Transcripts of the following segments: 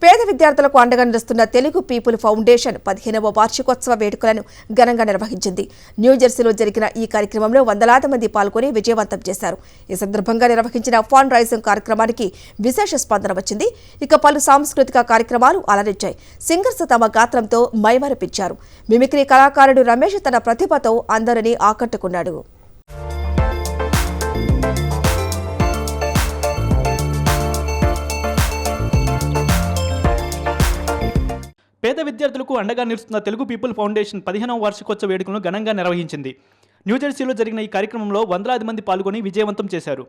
పేద విద్యార్థులకు అండగా నిలుస్తున్న తెలుగు పీపుల్ ఫౌండేషన్ 15వ వార్షికోత్సవ వేడుకలను ఘనంగా నిర్వహించింది. న్యూజెర్సీలో జరిగిన ఈ కార్యక్రమంలో వందలాది మంది పాల్గొని విజయవంతం చేశారు. ఈ సందర్భంగా నిర్వహించిన ఫండ్ రైజింగ్ కార్యక్రమానికి విశేష స్పందన వచ్చింది. ఇక పలు సాంస్కృతిక కార్యక్రమాలు అలరించాయి. సింగర్స్ తమ గాత్రంతో మైమరపించారు. మిమిక్రీ కళాకారుడు రమేష్ తన ప్రతిభతో అందరినీ ఆకట్టుకున్నాడు. పేద విద్యార్థులకు అండగా నిలుస్తున్న తెలుగు పీపుల్ ఫౌండేషన్ 15వ వార్షికోత్సవ వేడుకలను ఘనంగా నిర్వహించింది. న్యూజెర్సీలో జరిగిన ఈ కార్యక్రమంలో వందలాది మంది పాల్గొని విజయవంతం చేశారు.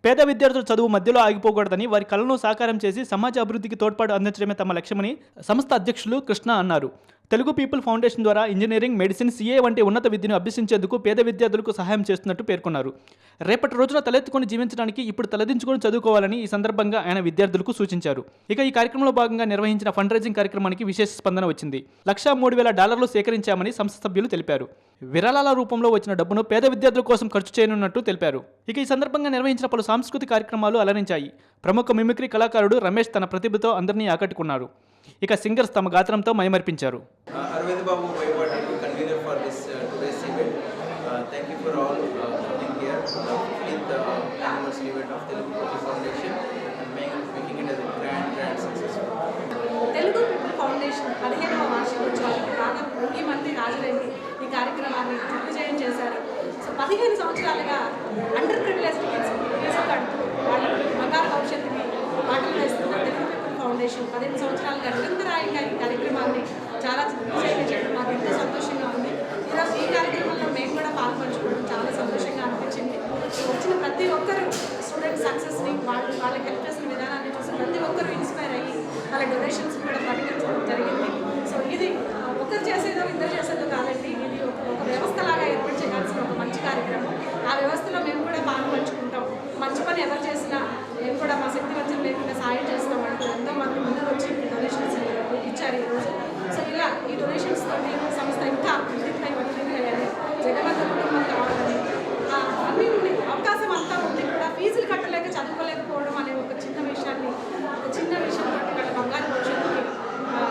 పేద విద్యార్థుల చదువు మధ్యలో ఆగిపోకూడదని వారి కళలను సాకారం చేసి సమాజ అభివృద్ధికి తోడ్పాటు అందించడమే తమ లక్ష్యమని సంస్థ అధ్యక్షులు కృష్ణ అన్నారు. తెలుగు పీపుల్ ఫౌండేషన్ ద్వారా ఇంజనీరింగ్, మెడిసిన్, సీఏ వంటి ఉన్నత విద్యను అభ్యసించేందుకు పేద విద్యార్థులకు సహాయం చేస్తున్నట్టు పేర్కొన్నారు. రేపటి రోజున తలెత్తుకొని జీవించడానికి ఇప్పుడు తలదించుకొని చదువుకోవాలని ఈ సందర్భంగా ఆయన విద్యార్థులకు సూచించారు. ఇక ఈ కార్యక్రమంలో భాగంగా నిర్వహించిన ఫండ్ రైజింగ్ కార్యక్రమానికి విశేష స్పందన వచ్చింది. $1,03,000 సేకరించామని సంస్థ సభ్యులు తెలిపారు. విరాళాల రూపంలో వచ్చిన డబ్బును పేద విద్యార్థుల కోసం ఖర్చు చేయనున్నట్టు తెలిపారు. ఇక ఈ సందర్భంగా నిర్వహించిన పలు సాంస్కృతిక కార్యక్రమాలు అలరించాయి. ప్రముఖ మిమిక్రీ కళాకారుడు రమేష్ తన ప్రతిభతో అందరినీ ఆకట్టుకున్నారు. ఇక సింగర్స్ తమ గాత్రంతో మైమర్పించారు. Aravind Babu Boyapati, convener for this today's event. Thank you for all coming here for the anniversary event of Telugu People Foundation and making it as a grand successful. Telugu people foundation 15వ వార్షికోత్సవానికి దాదాపు ఈ మంది హాజరైంది ఈ కార్యక్రమాన్ని దిగ్విజయం చేశారు. సో 15 సంవత్సరాలుగా అండర్ ప్రివిలేజ్డ్ కిడ్స్ ఫీజులు కడుతూ వాళ్ళ బంగారు భవిష్యత్తుకి బాటలు వేస్తున్న తెలుగు పీపుల్ ఫౌండేషన్ 15 సంవత్సరాలుగా నిరంతరాయంగా ఈ కార్యక్రమాన్ని చాలా దిగ్విజయం చేయడం మాకు ఎంతో సంతోషంగా ఉంది. ఈరోజు ఈ కార్యక్రమంలో మేము కూడా పాల్పంచుకోవడం చాలా సంతోషంగా అనిపించింది. వచ్చిన ప్రతి ఒక్కరు స్టూడెంట్ సక్సెస్ని వాళ్ళకి హెల్ప్ చేసిన విధానాన్ని చూసి ప్రతి ఒక్కరు ఇన్స్పైర్ అయ్యి వాళ్ళ డొనేషన్స్ కూడా ప్రకటించడం జరిగింది. సో ఇది ఒకరు చేసేదో ఇద్దరు చేసేదో కాదండి, ఇది ఒక వ్యవస్థలాగా ఏర్పాటు చేయాల్సిన ఒక మంచి కార్యక్రమం. ఆ వ్యవస్థలో మేము కూడా పాల్పంచుకుంటాం. మంచి పని ఎవరు చేసినా మేము కూడా మా శక్తి వంచన లేకుండా సాయం చేస్తాం అంటూ ఎంతో మంది ముందుకు వచ్చి డొనేషన్స్ ఇచ్చారు ఈరోజు. సో ఇలా ఈ డొనేషన్స్ తోటి సంస్థ ఇంకా అభివృద్ధి అయ్యాలి. జగవంత కుటుంబం కావాలని అన్ని అవకాశం అంతా ఉంది కూడా ఫీజులు కట్టలేక చదువుకోలేకపోవడం అనే ఒక చిన్న విషయంతో వాళ్ళ బంగారు భవిష్యత్తుకి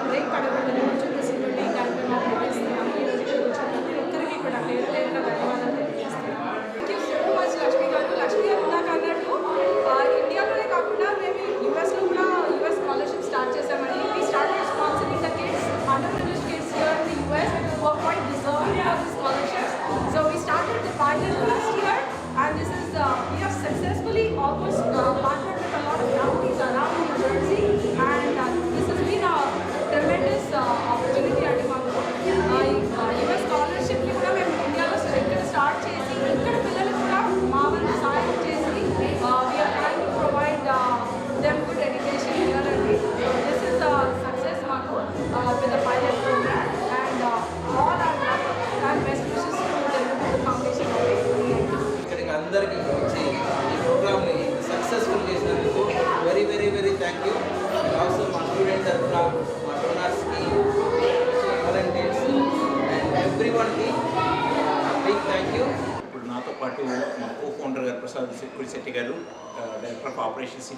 బ్రేక్ పడకూడదని ఉద్దేశంతో ఈ కార్యక్రమాన్ని నిర్వహిస్తున్నాము. ఈరోజు ప్రతి ఒక్కరికి కూడా పేరు పేరున ధన్యవాదాలు తెలియజేస్తున్నాము. Thank you so much Lakshmi గారు. లక్ష్మి గారు ఇందాక అన్నట్టు ఇండియాలోనే కాకుండా మేము యూఎస్లో కూడా యూఎస్ స్కాలర్షిప్ స్టార్ట్ చేసామని. We started sponsoring the kids, under privileged kids here in the US who are quite deserving of the scholarships. So we started the pilot last year, and this is we have successfully almost partnered with a lot of counties around New Jersey, and this has been a tremendous opportunity at US scholarship ని కూడా మేము ఇండియాలో ఇక్కడ start చేసి ఇక్కడ పిల్లలకు కూడా మా వంతు సాయం చేసి we are trying to provide them good education here, and this is a success మాకు with the pilot program, and all our luck and best wishes to Telugu People Foundation. ఇక్కడికి అందరికీ వచ్చి ఈ ప్రోగ్రామ్ని సక్సెస్ఫుల్ చేసినందుకు very very very thank you. Also మా student తరఫున మా డోనర్స్కి, వాలంటీర్స్ అండ్ ఎవ్రీ వన్కి బిగ్ థ్యాంక్ యూ. ఇప్పుడు నాతో పాటు మా కో ఫౌండర్ గారు ప్రసాద్ కురిశెట్టి గారు, డైరెక్టర్ ఆఫ్ ఆపరేషన్స్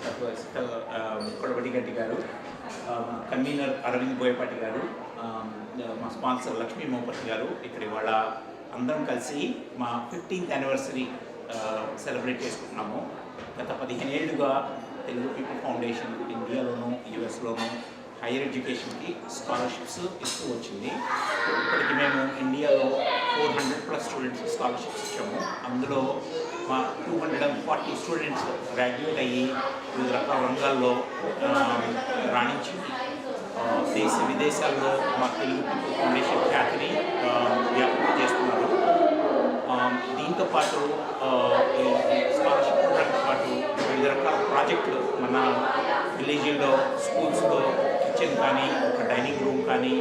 కొడవటి గట్టి గారు, కన్వీనర్ అరవింద్ బోయపాటి గారు, మా స్పాన్సర్ లక్ష్మీ మోపతి గారు ఇక్కడ ఇవాళ అందరం కలిసి మా 15th యానివర్సరీ సెలబ్రేట్ చేసుకుంటున్నాము. గత 15 ఏళ్ళుగా తెలుగు పీపుల్ ఫౌండేషన్ ఇండియాలోనూ యూఎస్లోనూ హైయర్ ఎడ్యుకేషన్కి స్కాలర్షిప్స్ ఇస్తూ వచ్చింది. ఇప్పటికి మేము ఇండియాలో 400+ స్టూడెంట్స్ స్కాలర్షిప్స్ ఇచ్చాము. అందులో మా 240 స్టూడెంట్స్ గ్రాడ్యుయేట్ అయ్యి వివిధ రకాల రంగాల్లో రాణించి దేశ విదేశాల్లో మా తెలుగు పీపుల్ ఫౌండేషన్ ఖ్యాతిని వ్యాప్తం చేస్తున్నారు. దీంతో పాటు స్కాలర్షిప్ ప్రోగ్రామ్తో పాటు వివిధ రకాల ప్రాజెక్టులు మన విలేజ్లో, స్కూల్స్లో కిచెన్ కానీ, ఒక డైనింగ్ రూమ్ కానీ,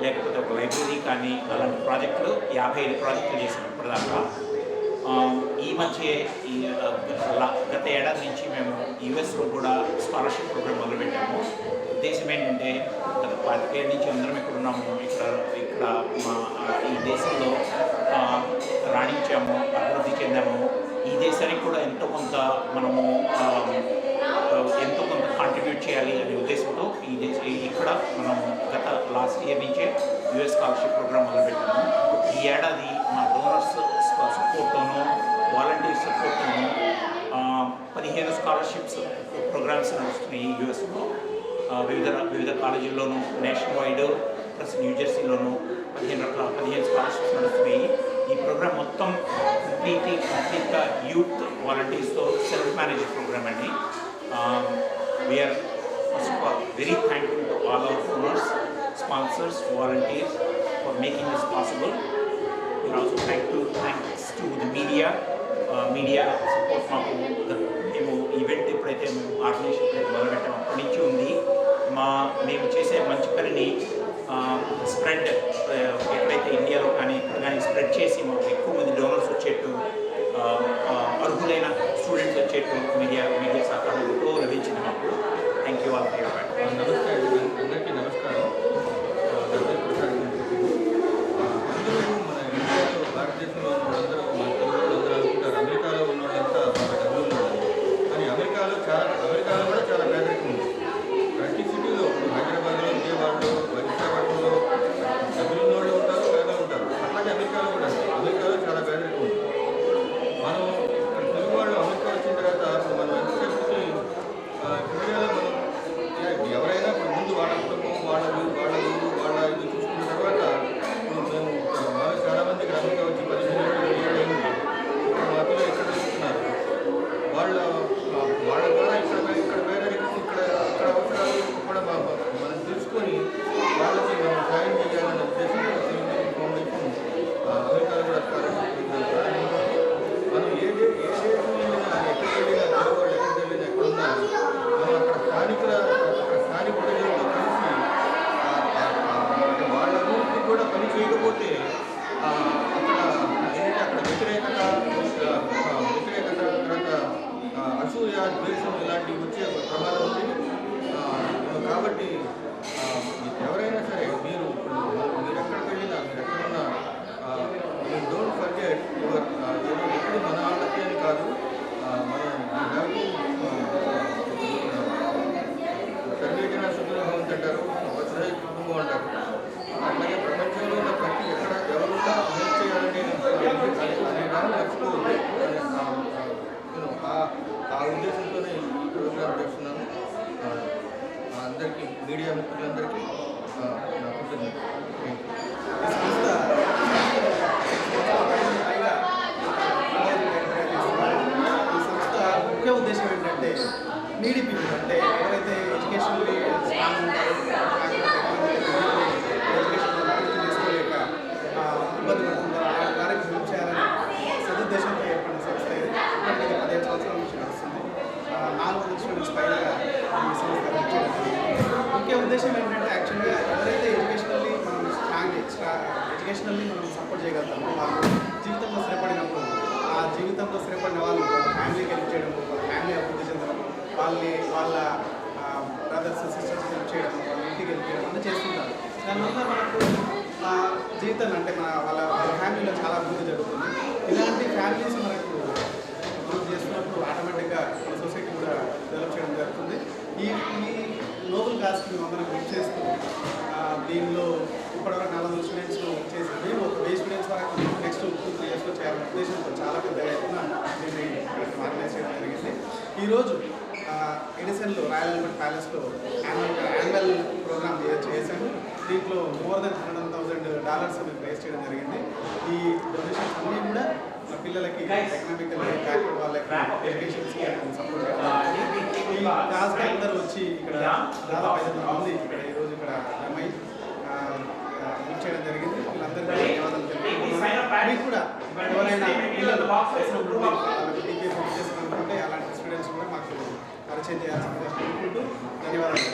లేకపోతే ఒక లైబ్రరీ కానీ, అలాంటి ప్రాజెక్టులు 55 ప్రాజెక్టులు చేసాం ఇప్పటిదాకా. ఈ మధ్య గత ఏడాది నుంచి మేము యూఎస్లో కూడా స్కాలర్షిప్ ప్రోగ్రామ్ మొదలుపెట్టాము. ఉద్దేశం ఏంటంటే గత 25 ఏళ్ళ నుంచి అందరం ఇక్కడ ఉన్నాము. ఇక్కడ మా ఈ దేశంలో రాణించాము, అభివృద్ధి చెందాము. ఈ దేశానికి కూడా ఎంతో కొంత మనము కాంట్రిబ్యూట్ చేయాలి అనే ఉద్దేశంతో ఇక్కడ ఇక్కడ మనం గత లాస్ట్ ఇయర్ నుంచే యూఎస్ స్కాలర్షిప్ ప్రోగ్రామ్ మొదలుపెట్టాము. ఈ ఏడాది మా డోనర్స్ సపోర్ట్తోనూ వాలంటీర్ సపోర్ట్తోనూ 15 స్కాలర్షిప్స్ ప్రోగ్రామ్స్ నడుస్తున్నాయి యూఎస్లో. వివిధ కాలేజీల్లోనూ నేషనల్ వైడ్ ప్లస్ న్యూజెర్సీలోనూ 15 స్కాలర్షిప్స్ నడుస్తున్నాయి. ఈ ప్రోగ్రామ్ మొత్తం కంప్లీట్గా యూత్ వాలంటీర్స్తో సెల్ఫ్ మేనేజ్డ్ ప్రోగ్రామ్ అండి. We are first of all very thankful to all our donors, sponsors, volunteers for making this possible. We also thanks to the media support మాకు మేము event ఎప్పుడైతే మేము ఆర్గనైజేషన్ మొదలుపెట్టాము అప్పటి నుంచి ఉంది. మేము చేసే మంచి పనిని స్ప్రెడ్ ఎక్కడైతే ఇండియాలో కానీ ఇక్కడ కానీ స్ప్రెడ్ చేసి మాకు ఎక్కువ మంది డోనర్స్ వచ్చేట్టు, అర్హులైన స్టూడెంట్స్ వచ్చేట్టు మీడియా సహకారం ఎక్కువ లభించింది మాకు. Thank you all for your part. నమస్తే అందరికీ నమస్కారం. అందరూ మన ఇండియాలో భారతదేశంలో ఉన్న అందరూ మన తెలుగులో అనుకుంటారు అమెరికాలో ఉన్న వాళ్ళంతా బాగా డబ్బులు ఉన్నారు, కానీ అమెరికాలో కూడా చాలా పేదరికం ఉంది. ప్రతి సిటీలో హైదరాబాద్లో, విజయవాడలో, విశాఖపట్నంలో డబ్బులు ఉన్న వాళ్ళు ఉంటారు, పేదలు ఉంటారు. అట్లాగే అమెరికాలో కూడా అమెరికాలో చాలా పేదరికం ఉంది. మనం ఇక్కడ తెలుగు వాళ్ళు అమెరికా వచ్చిన తర్వాత మనం ఎంతసేపు ఇండియాలో మనం ఎవరైనా ఇప్పుడు ముందు వాళ్ళ కుటుంబం వాళ్ళ ఇది చూసుకున్న తర్వాత ఇప్పుడు మేము చాలామంది అమెరికా వచ్చి 15 ఏళ్ళు మా పిల్లలు ఇక్కడ చూస్తున్నారు. వాళ్ళ ద్వారా ఇక్కడ పేదరికం ఇక్కడ అవసరాలు కూడా మనం తెలుసుకొని వాళ్ళకి మనం సాయం చేయాలనే ఉద్దేశంతో తెలుగు ఫౌండేషన్ అమెరికాలో కూడా మనం ఏ దేశం వెళ్ళినా ఎక్కడికి వెళ్ళినా తెలుగు వాళ్ళు ఎక్కడికి వెళ్ళినా ఎక్కడున్నా మనం అక్కడ స్థానిక ప్రజలతో కలిసి వాళ్ళ అభివృద్ధి కూడా పని చేయకపోతే అక్కడ వ్యతిరేకత తర్వాత అసూయ, ద్వేషం ఇలాంటివి వచ్చే ప్రమాదం ఉంది. కాబట్టి ఎవరైనా సరే మీరు ఎక్కడికి వెళ్ళినా మీరు ఎక్కడున్నా డోంట్ ఫర్గెట్ యువర్ ఎప్పుడు మన వాళ్ళకి అని కాదు, మనం సర్వేజన సుఖభవంతి అంటారు, వసుధై కుటుంబం అంటారు. అట్లాగే ప్రపంచంలో ఉన్న ప్రతి ఎక్కడ ఎవరున్నా హెల్ప్ చేయాలని అనే దాన్ని మర్చిపోతుంది. ఆ ఉద్దేశంతోనే ఈ ప్రోగ్రాం చేస్తున్నాను. అందరికీ మీడియా మిత్రులందరికీ నా కృతజ్ఞతలు. ముఖ్య ఉద్దేశం ఏంటంటే నీడీ పీపుల్, అంటే ఎవరైతే ఎడ్యుకేషన్లో స్ట్రాంగ్ ఉంటారో, ఎడ్యుకేషన్ తీసుకోలేక ఇబ్బంది పడుతుంటారో అలాంటి వారికి హెల్ప్ చేయాలని సదుద్దేశంతో ఏర్పడిన సంస్థ ఇది. ఇప్పటికీ 15 సంవత్సరాల నుంచి నడుస్తుంది. 400 స్టూడెంట్స్ పైన ఈ సంస్థ హెల్ప్ చేయడం జరిగింది. ముఖ్య ఉద్దేశం ఏంటంటే యాక్చువల్గా ఎవరైతే ఎడ్యుకేషనల్లీ మనం సపోర్ట్ చేయగలుగుతామో వాళ్ళు జీవితంలో స్థిరపడినప్పుడు ఆ జీవితంలో స్థిరపడిన వాళ్ళు వాళ్ళ ఫ్యామిలీకి హెల్ప్ చేయడం, వాళ్ళ ఫ్యామిలీ అభివృద్ధి చెందడం, వాళ్ళ బ్రదర్స్ సిస్టర్స్ హెల్ప్ చేయడం, వాళ్ళ ఇంటికి హెల్ప్ చేయడం అన్నీ చేస్తుంటారు. దానివల్ల మనకు జీవితం అంటే వాళ్ళ ఫ్యామిలీలో చాలా అభివృద్ధి జరుగుతుంది. ఇలాంటి ఫ్యామిలీస్ మనకు అభివృద్ధి చేస్తున్నప్పుడు ఆటోమేటిక్గా మన సొసైటీ కూడా డెవలప్ చేయడం జరుగుతుంది. ఈ నోబెల్ కాస్ట్ని మనం హెల్ప్ చేస్తూ దీనిలో ఇప్పటివరకు 400 స్టూడెంట్స్ చేసి మేము ఒక 1000 స్టూడెంట్స్ వరకు నెక్స్ట్ 2-3 ఇయర్స్లో చేయాలనే ఉద్దేశంతో చాలా పెద్దగా ఎత్తున దీన్ని ఆర్గనైజ్ చేయడం జరిగింది. ఈరోజు ఎడిసన్లో రాయల్ ఆల్బర్ట్ ప్యాలెస్లో యాన్యువల్ ప్రోగ్రామ్ చేశాము. దీంట్లో మోర్ దెన్ $100,000 మేము రేస్ చేయడం జరిగింది. ఈ డొనేషన్స్ అన్నీ కూడా మా పిల్లలకి ఎకనామికల్ బ్యాక్వర్డ్ వాళ్ళకి ఎడ్యుకేషన్స్కి సపోర్ట్ చేయడం. ఈ క్లాస్కి అందరూ వచ్చి ఇక్కడ దాదాపు 500 మంది ఇక్కడ ఈరోజు ఇక్కడ అమ్మాయి హెల్ప్ చేయడం జరిగింది. వీళ్ళందరికీ ధన్యవాదాలు తెలుపుతున్నాను. మీకు కూడా ఎవరైనా పిల్లలు వాళ్ళకి టీచర్స్ అనుకుంటే అలాంటి స్టూడెంట్స్ కూడా మాకు పరిచయం చేయాల్సిందిగా కోరుకుంటూ ధన్యవాదాలు.